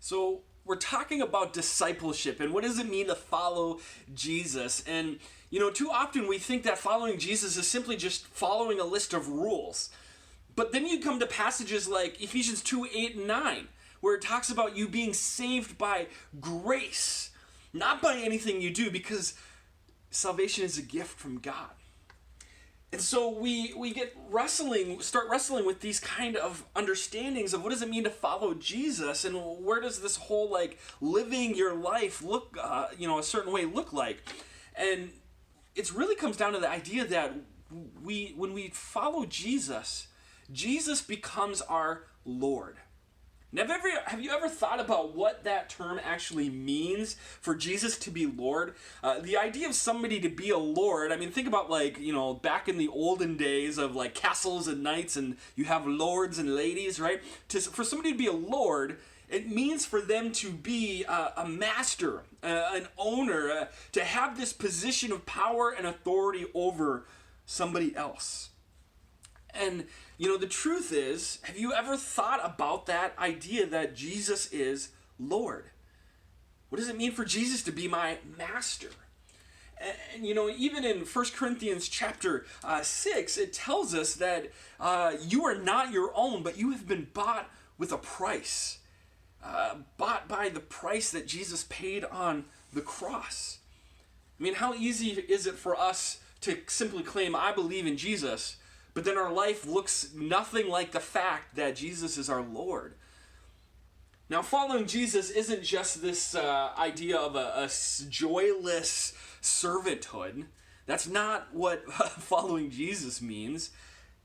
So we're talking about discipleship and what does it mean to follow Jesus? And too often we think that following Jesus is simply just following a list of rules. But then you come to passages like Ephesians 2:8 and 9, where it talks about you being saved by grace, not by anything you do, because salvation is a gift from God. And so we start wrestling with these kind of understandings of what does it mean to follow Jesus, and where does this whole living your life look, a certain way look like, and it really comes down to the idea that when we follow Jesus, Jesus becomes our Lord. Now, have you ever thought about what that term actually means for Jesus to be Lord? The idea of somebody to be a Lord, I mean, think about back in the olden days of castles and knights and you have lords and ladies, right? For somebody to be a Lord, it means for them to be a master, an owner, to have this position of power and authority over somebody else. And, the truth is, have you ever thought about that idea that Jesus is Lord? What does it mean for Jesus to be my master? And even in 1 Corinthians chapter 6, it tells us that you are not your own, but you have been bought with a price. Bought by the price that Jesus paid on the cross. I mean, how easy is it for us to simply claim, I believe in Jesus, but then our life looks nothing like the fact that Jesus is our Lord. Now, following Jesus isn't just this idea of a joyless servanthood. That's not what following Jesus means.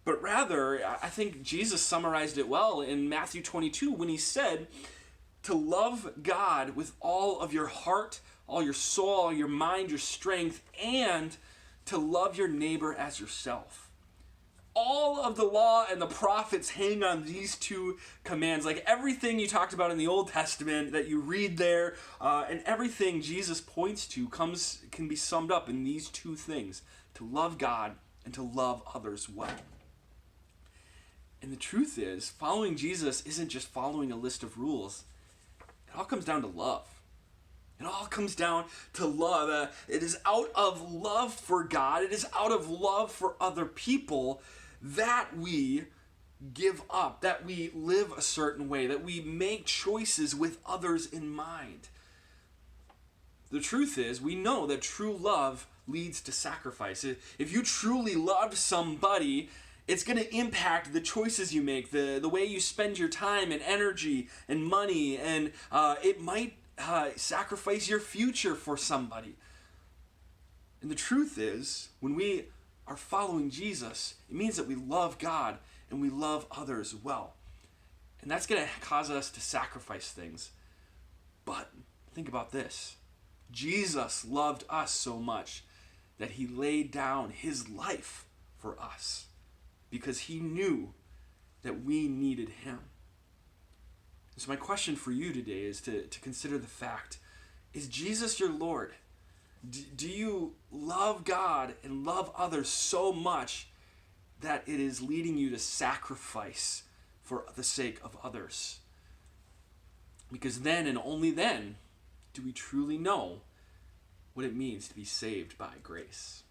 But rather, I think Jesus summarized it well in Matthew 22 when he said to love God with all of your heart, all your soul, all your mind, your strength, and to love your neighbor as yourself. All of the law and the prophets hang on these two commands. Like everything you talked about in the Old Testament that you read there, and everything Jesus points to can be summed up in these two things: to love God and to love others well. And the truth is, following Jesus isn't just following a list of rules. It all comes down to love. It all comes down to love. It is out of love for God, it is out of love for other people that we give up, that we live a certain way, that we make choices with others in mind. The truth is, we know that true love leads to sacrifice. If you truly love somebody, it's going to impact the choices you make, the way you spend your time and energy and money, and it might sacrifice your future for somebody. And the truth is, when we are following Jesus, it means that we love God and we love others well. And that's going to cause us to sacrifice things. But think about this. Jesus loved us so much that he laid down his life for us because he knew that we needed him. So my question for you today is to consider the fact, is Jesus your Lord? Do you love God and love others so much that it is leading you to sacrifice for the sake of others? Because then and only then do we truly know what it means to be saved by grace.